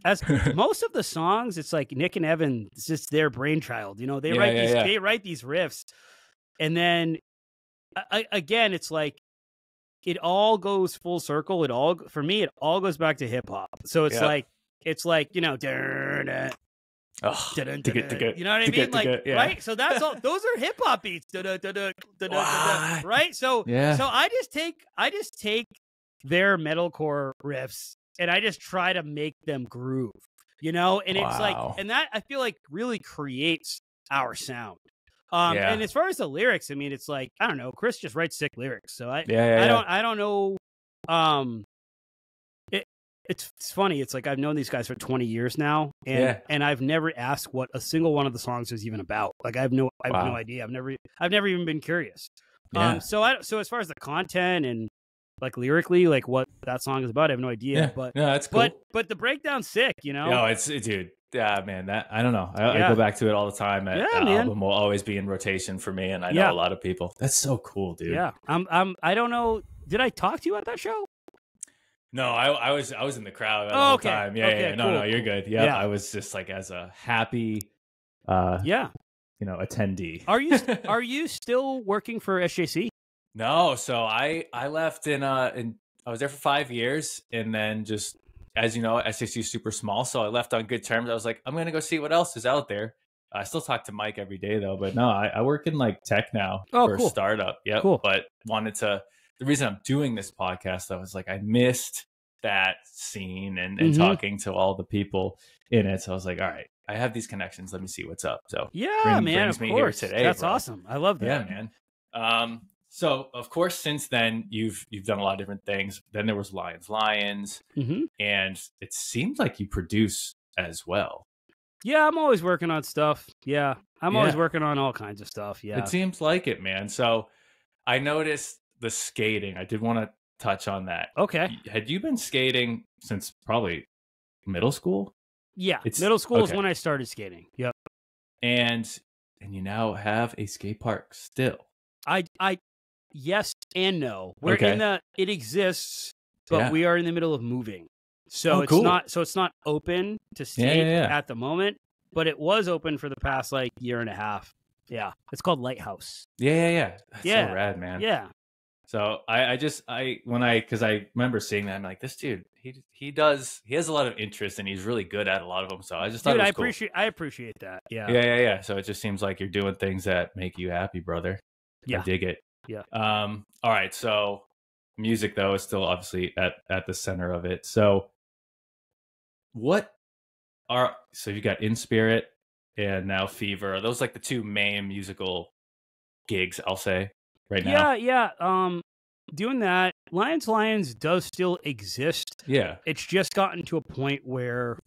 as most of the songs, it's like Nick and Evan, it's just their brainchild. You know, they write these riffs, and then again, it's like it all goes full circle. For me, it all goes back to hip hop. So it's like you know, Oh, you know what I mean? Like, right? So that's all. Those are hip hop beats, What? right? So Yeah. so I just take their metalcore riffs and I just try to make them groove, you know? And it's like, Wow. and that I feel like really creates our sound. Yeah. And as far as the lyrics, I mean, it's like, I don't know, Chris just writes sick lyrics. So I don't know. It's funny. It's like I've known these guys for 20 years now, and I've never asked what a single one of the songs is even about. Like I have no idea. I've never even been curious. Yeah. So as far as the content and like lyrically, like what that song is about, I have no idea. Yeah. But No, that's cool. but the breakdown's sick, you know. No, dude. Yeah, man. That I don't know. I go back to it all the time. That man. album will always be in rotation for me, and I know a lot of people. That's so cool, dude. Yeah. I don't know. Did I talk to you at that show? No, I was in the crowd the whole time. Yeah. cool, No, you're cool. good. Yeah, Yeah. I was just like as a happy, attendee. Are you still working for SJC? No, so I left I was there for 5 years, and then just, as you know, SAC is super small, so I left on good terms. I was like, I'm gonna go see what else is out there. I still talk to Mike every day though, but no, I work in like tech now for cool. a startup. Yep. Cool. But the reason I'm doing this podcast though is like I missed that scene and talking to all the people in it. So I was like, all right, I have these connections. Let me see what's up. So Man, brings of me course. here today. That's bro. awesome. I love that. Yeah, man. So of course, since then you've done a lot of different things. Then there was Lions, Mm-hmm. and it seems like you produce as well. Yeah, I'm always working on stuff. Yeah, I'm always working on all kinds of stuff. Yeah, It seems like it, man. So I noticed the skating. I did want to touch on that. Okay. Had you been skating since probably middle school? Yeah, It's middle school is okay. when I started skating. Yep. And you now have a skate park still. I yes and no. We're Okay. in it exists, but Yeah. we are in the middle of moving. So it's cool. not open to skate Yeah. at the moment, but it was open for the past like year and a half. Yeah. It's called Lighthouse. Yeah. That's Yeah. so rad, man. Yeah. So because I remember seeing that, I'm like, this dude, he has a lot of interest and he's really good at a lot of them. So I just thought it was cool. I appreciate that. Yeah. Yeah. So it just seems like you're doing things that make you happy, brother. Yeah. I dig it. Yeah. All right. So music though is still obviously at the center of it. So so you got Inspirit and now Fever. Are those like the two main musical gigs, I'll say, right now? Yeah. Doing that, Lions does still exist. Yeah. It's just gotten to a point where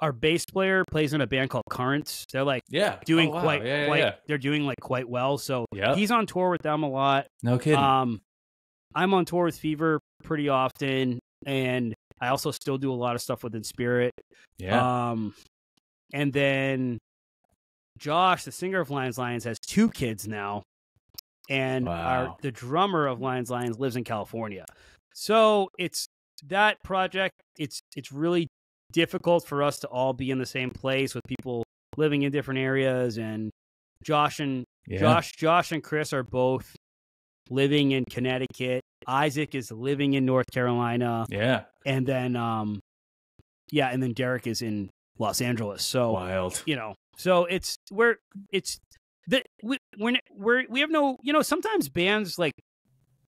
our bass player plays in a band called Currents. They're like doing they're doing like quite well. So he's on tour with them a lot. No kidding. I'm on tour with Fever pretty often, and I also still do a lot of stuff with Inspirit. Yeah. And then Josh, the singer of Lions, has 2 kids now. And the drummer of Lions lives in California. So it's that project. It's really difficult for us to all be in the same place with people living in different areas. And Josh and Chris are both living in Connecticut. Isaac is living in North Carolina. Yeah. And then and then Derek is in Los Angeles. So wild. So we have no, sometimes bands like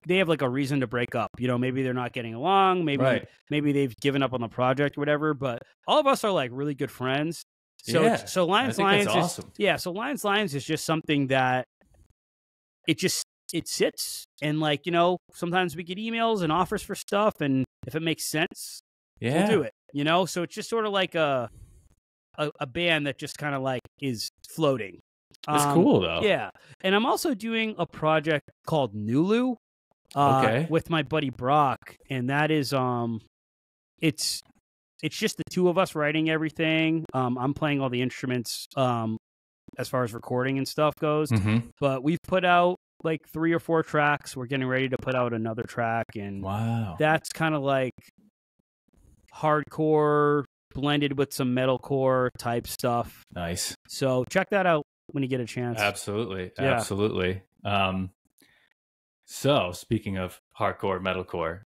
they have like a reason to break up. Maybe they're not getting along. Maybe they've given up on the project or whatever. But all of us are like really good friends. So Lions that's awesome. So Lions is just something that it sits, and like, sometimes we get emails and offers for stuff, and if it makes sense, we'll do it. So it's just sort of like a band that just kind of like is floating. It's cool though. Yeah. And I'm also doing a project called Nulu with my buddy Brock, and that is it's just the 2 of us writing everything. I'm playing all the instruments as far as recording and stuff goes. Mm-hmm. But we've put out like 3 or 4 tracks. We're getting ready to put out another track, and that's kind of like hardcore blended with some metalcore type stuff. Nice. So check that out when you get a chance. Absolutely. So speaking of hardcore metalcore,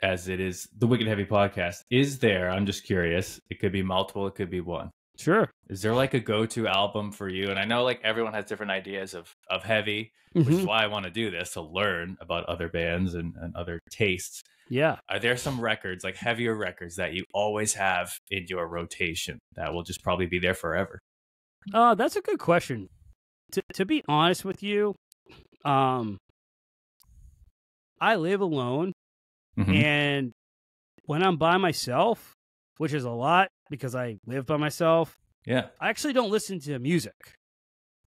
as it is the Wicked Heavy podcast, I'm just curious, it could be multiple, it could be one. Sure. Is there like a go-to album for you? And I know like everyone has different ideas of heavy, which is why I want to do this, to learn about other bands and other tastes. Yeah. Are there some records, like heavier records, that you always have in your rotation that will just probably be there forever? That's a good question. To be honest with you, I live alone, and when I'm by myself, which is a lot because I live by myself, I actually don't listen to music.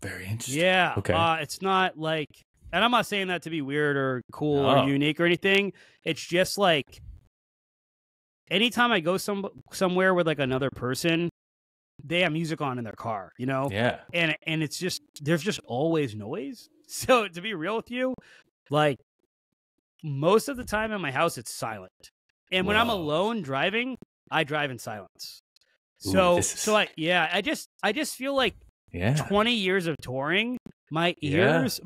Very interesting. Yeah. Okay. It's not like, and I'm not saying that to be weird or cool or unique or anything. It's just like, anytime I go somewhere with like another person, they have music on in their car, Yeah. And it's just, there's just always noise. So to be real with you, like most of the time in my house, it's silent. And when I'm alone driving, I drive in silence. So I just feel like 20 years of touring, my ears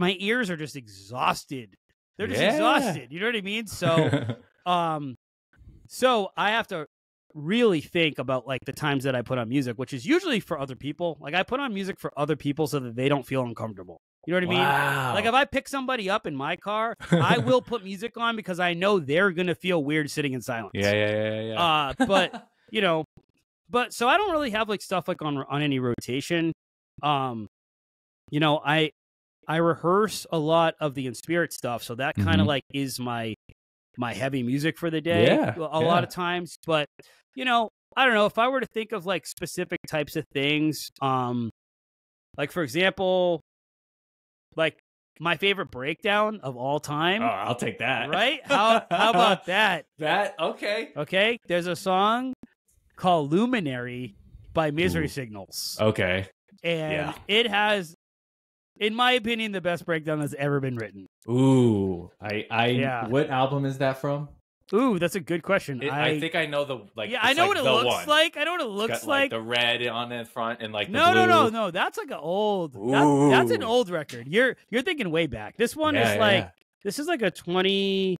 are just exhausted. They're just exhausted. You know what I mean? So, so I have to really think about like the times that I put on music, which is usually for other people. Like I put on music for other people so that they don't feel uncomfortable. You know what I mean? Like if I pick somebody up in my car, I will put music on because I know they're going to feel weird sitting in silence. Yeah. But but so I don't really have like stuff like on any rotation. I rehearse a lot of the Inspirit stuff, so that kind of like is my heavy music for the day a lot of times. But I don't know, if I were to think of like specific types of things, like for example, like my favorite breakdown of all time. Oh, I'll take that. Right? How about that? Okay. There's a song called Luminary by Misery Signals. Okay. And it has, in my opinion, the best breakdown that's ever been written. Ooh. What album is that from? Ooh, that's a good question. I think I know the I know like what it looks like. I know what it looks like. The red on the front and like the no, blue. no. That's like an old. That's an old record. You're thinking way back. This one is like this is like a 20.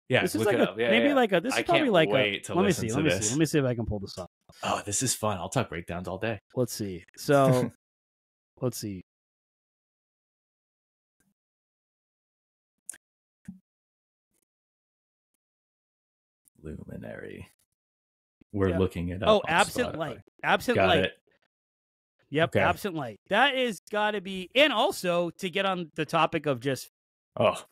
Yeah, this is like maybe like a. This is probably like a. Let me see. Let me see if I can pull this up. Oh, this is fun. I'll talk breakdowns all day. Let's see. So, let's see. Luminary. We're looking it up. Oh, Absent Light. Absent Got Light. it. Yep, okay. Absent Light. That is got to be, and also to get on the topic of just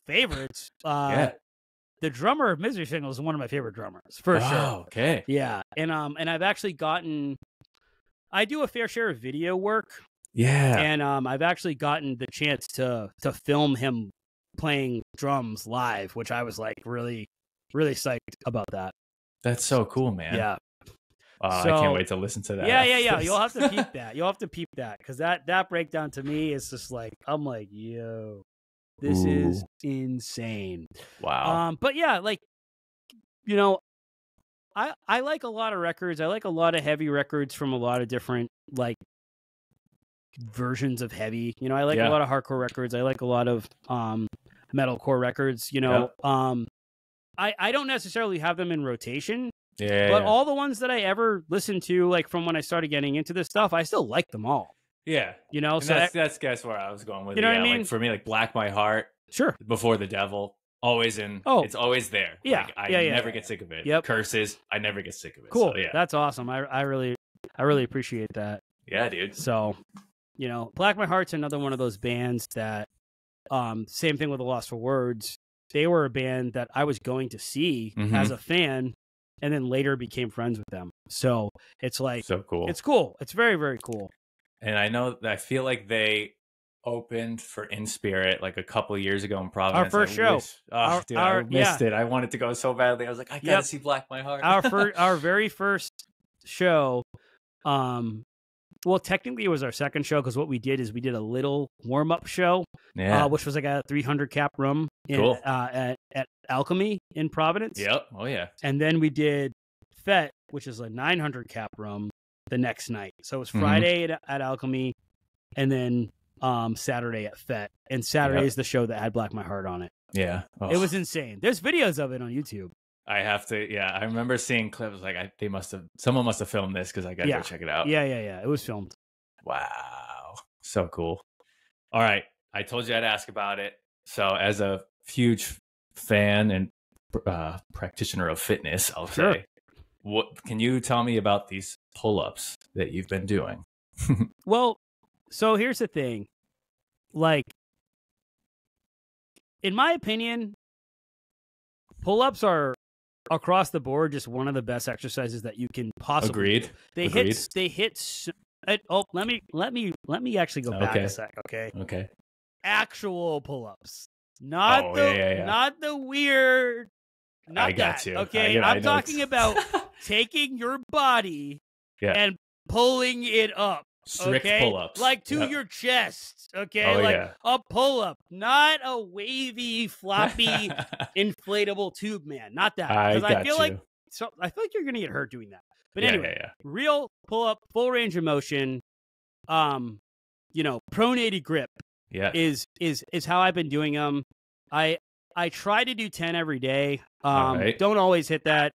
favorites. The drummer of Misery Signals is one of my favorite drummers for sure. Okay. Yeah, and I've actually gotten. I do a fair share of video work. Yeah. And I've actually gotten the chance to film him playing drums live, which I was like really, really psyched about that. That's so cool, man. Yeah. I can't wait to listen to that. Yeah. You'll have to peep that. You'll have to peep that because that breakdown to me is just like I'm like, yo, this is insane. Wow. But yeah, like, you know, I like a lot of records. I like a lot of heavy records from a lot of different like versions of heavy. You know, I like a lot of hardcore records. I like a lot of metalcore records. You know, I don't necessarily have them in rotation. But all the ones that I ever listened to, like from when I started getting into this stuff, I still like them all. Yeah. You know, and so that's guess where I was going with it. You know what I mean? Like for me, like Black My Heart. Sure. Before the Devil. Always in. Oh. It's always there. Yeah. Like, I never get sick of it. Yep. Curses. I never get sick of it. Cool. So, yeah. That's awesome. I really appreciate that. Yeah, dude. So, you know, Black My Heart's another one of those bands that, same thing with The Lost for Words. They were a band that I was going to see as a fan and then later became friends with them. So it's like, so cool. It's cool. It's very, very cool. And I feel like they opened for Inspirit like a couple of years ago in Providence. Our first show. I missed it. I wanted to go so badly. I was like, I gotta see Black My Heart. Our very first show, well, technically it was our second show because what we did is we did a little warm-up show, which was like a 300 cap room at Alchemy in Providence. Yep. Oh, yeah. And then we did FET, which is a 900 cap room the next night. So it was Friday at Alchemy and then Saturday at FET. And Saturday is the show that had Black My Heart on it. Yeah. Oh. It was insane. There's videos of it on YouTube. I have to, I remember seeing clips like someone must have filmed this because I got to go check it out. Yeah. It was filmed. Wow. So cool. All right. I told you I'd ask about it. So as a huge fan and practitioner of fitness, I'll say, what can you tell me about these pull-ups that you've been doing? Well, so here's the thing. Like, in my opinion, pull-ups are across the board just one of the best exercises that you can possibly do. They hit let me actually go back a sec, okay? Actual pull-ups. Not the weird I got you. Okay? I'm talking about taking your body and pulling it up. Strict pull-ups. Like to your chest, okay? A pull-up, not a wavy, floppy, inflatable tube man. Not that. Because I feel like you're gonna get hurt doing that. But anyway, real pull-up, full range of motion, pronated grip is how I've been doing them. I try to do 10 every day. Don't always hit that,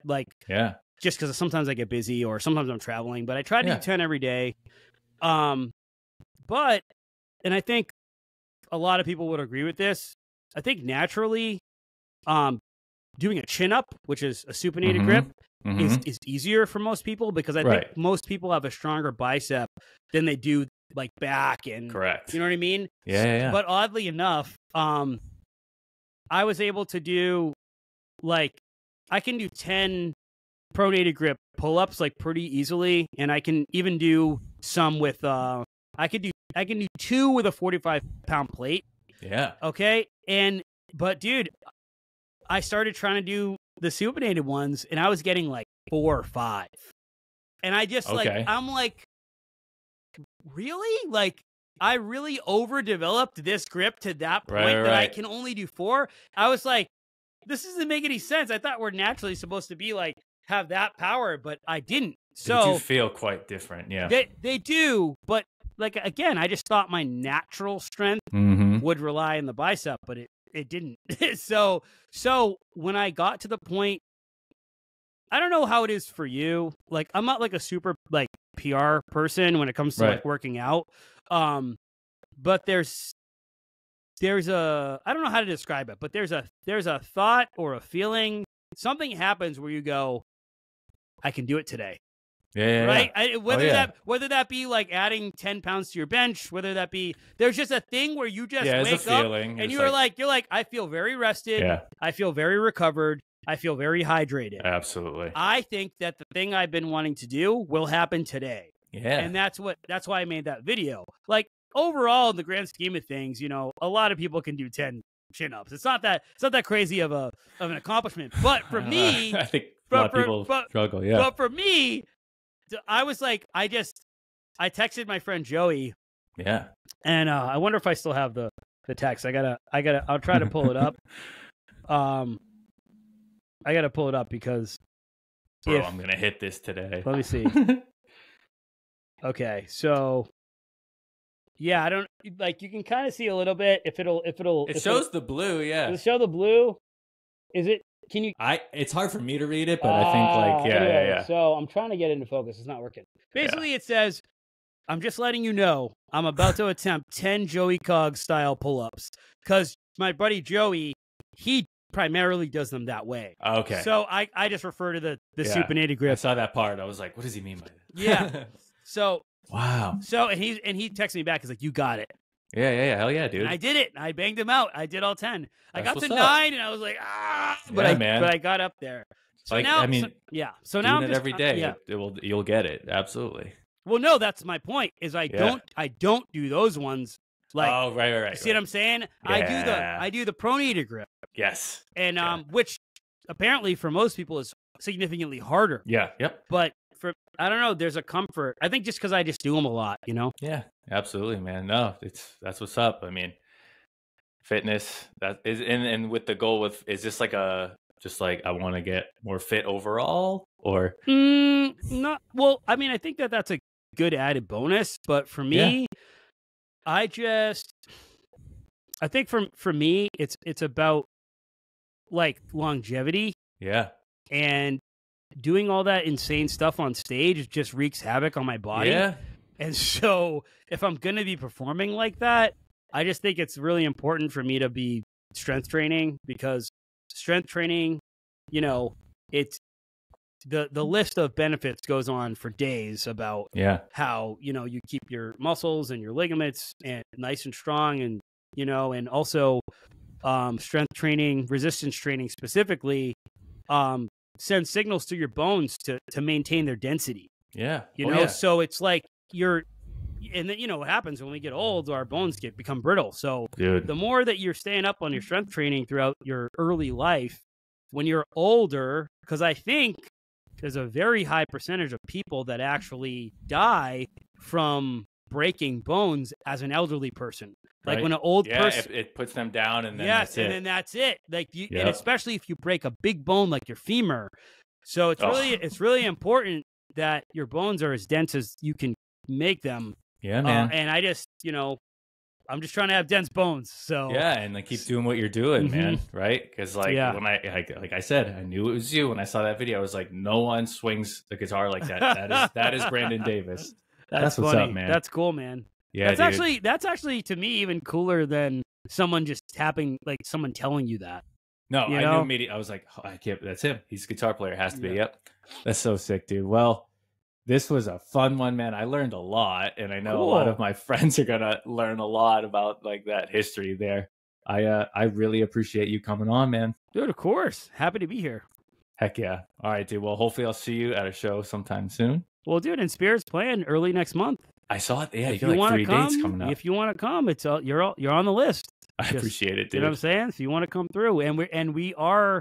just because sometimes I get busy or sometimes I'm traveling, but I try to do 10 every day. And I think a lot of people would agree with this. I think naturally, doing a chin up, which is a supinated grip, is easier for most people because I think most people have a stronger bicep than they do like back and correct. You know what I mean? Yeah. But oddly enough, I was able to do I can do 10 pronated grip pull-ups like pretty easily, and I can even do some with I can do 2 with a 45-pound plate. Yeah. Okay. But dude, I started trying to do the supinated ones, and I was getting like 4 or 5, And I just I'm like, really? Like, I really overdeveloped this grip to that point that I can only do 4. I was like, this doesn't make any sense. I thought we're naturally supposed to be like, have that power, but I didn't. So they do feel quite different. Yeah, they do. But like, again, I just thought my natural strength would rely on the bicep, but it didn't. So when I got to the point, I don't know how it is for you. Like, I'm not like a super like PR person when it comes to like working out. But there's a, I don't know how to describe it, but there's a thought or a feeling, something happens where you go, I can do it today. Yeah. Right. Whether that be like adding 10 pounds to your bench, whether that be, there's just a thing where you just wake up and you're like, I feel very rested. Yeah. I feel very recovered. I feel very hydrated. Absolutely. I think that the thing I've been wanting to do will happen today. Yeah. And that's why I made that video. Like, overall, in the grand scheme of things, you know, a lot of people can do 10 chin-ups. It's not that crazy of an accomplishment. But for me, I think a lot of people struggle. Yeah. But for me, I was like, I texted my friend Joey. Yeah. And I wonder if I still have the text. I'll try to pull it up. I gotta pull it up because I'm gonna hit this today. Let me see. Okay, so yeah, I don't like, you can kind of see a little bit if it'll it shows the blue. Yeah, does it show the blue? Is it? Can you? It's hard for me to read it, but I think like yeah. So I'm trying to get into focus. It's not working. Basically, it says, I'm just letting you know I'm about to attempt 10 Joey Cog style pull-ups because my buddy Joey, he primarily does them that way. Okay. So I just refer to the supinated grip. I saw that part. I was like, what does he mean by that? Yeah. So wow. So and he texted me back. He's like, you got it. Yeah. Hell yeah, dude. And I did it. I banged him out. I did all 10. I got to 9 and I was like, but I got up there. So like, now, I mean, So now doing it every day. You'll get it. Absolutely. Well, no, that's my point. Is I don't do those ones. Like, oh, right. You see what I'm saying? Yeah. I do the pronator grip. Yes. And which apparently for most people is significantly harder. Yeah. Yep. But I don't know, there's a comfort. I think just because I just do them a lot, you know? Yeah, absolutely, man. No, that's what's up. I mean, fitness, that is, and with the goal is this like I want to get more fit overall, or not? Well, I mean, I think that's a good added bonus, but for me, I think for me, it's about like longevity. Yeah. And doing all that insane stuff on stage just wreaks havoc on my body. Yeah. And so if I'm going to be performing like that, I just think it's really important for me to be strength training, because strength training, you know, it's the list of benefits goes on for days about how, you know, you keep your muscles and your ligaments and nice and strong, and, you know, and also strength training, resistance training specifically, send signals to your bones to maintain their density. Yeah. You know, so it's like and then, you know, what happens when we get old, our bones become brittle. So the more that you're staying up on your strength training throughout your early life, when you're older, because I think there's a very high percentage of people that actually die from breaking bones as an elderly person. Like when an old person, it puts them down, and then then that's it. Like and especially if you break a big bone like your femur. So it's really important that your bones are as dense as you can make them. Yeah, man. And I just, you know, I'm just trying to have dense bones. So and like keep doing what you're doing, man. Right? Because like when like I said, I knew it was you when I saw that video. I was like, no one swings the guitar like that. That is Brandon Davis. That's what's up, man. That's cool, man. Yeah, that's actually to me even cooler than someone just tapping, like someone telling you that. No, I knew immediately. I was like, I can't. That's him. He's a guitar player. Has to be. Yep. That's so sick, dude. Well, this was a fun one, man. I learned a lot, and I know a lot of my friends are gonna learn a lot about like that history there. I really appreciate you coming on, man. Dude, of course. Happy to be here. Heck yeah. All right, dude. Well, hopefully I'll see you at a show sometime soon. Well, dude, Inspirit's playing early next month. I saw it. Yeah, you got like 3 dates coming up. If you want to come, you're on the list. I appreciate it, dude. You know what I'm saying? If you want to come through, and we are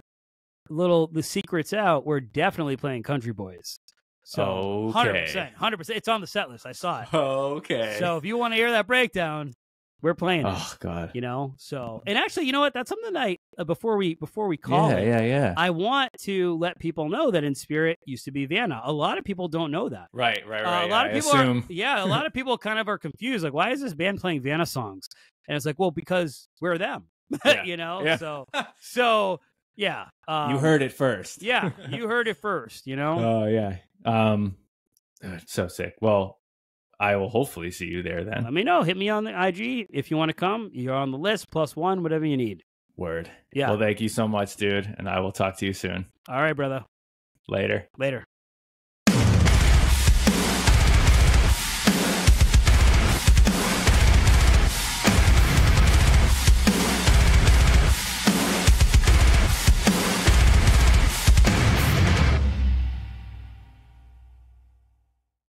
the secret's out. We're definitely playing Country Boys. So Okay. 100%. It's on the set list. I saw it. Okay. So if you want to hear that breakdown, we're playing it. Oh God. You know, so, and actually, you know what? That's something that before we call it, Yeah. I want to let people know that Inspirit used to be Vanna. A lot of people don't know that. Right. A lot of people a lot of people kind of are confused. Like, why is this band playing Vanna songs? And it's like, well, because we're them, Yeah. you know? Yeah. So yeah. You heard it first. Yeah. You heard it first, you know? Oh yeah. So sick. Well, I will hopefully see you there then. Let me know. Hit me on the IG if you want to come. You're on the list, +1, whatever you need. Word. Yeah. Well, thank you so much, dude. And I will talk to you soon. All right, brother. Later.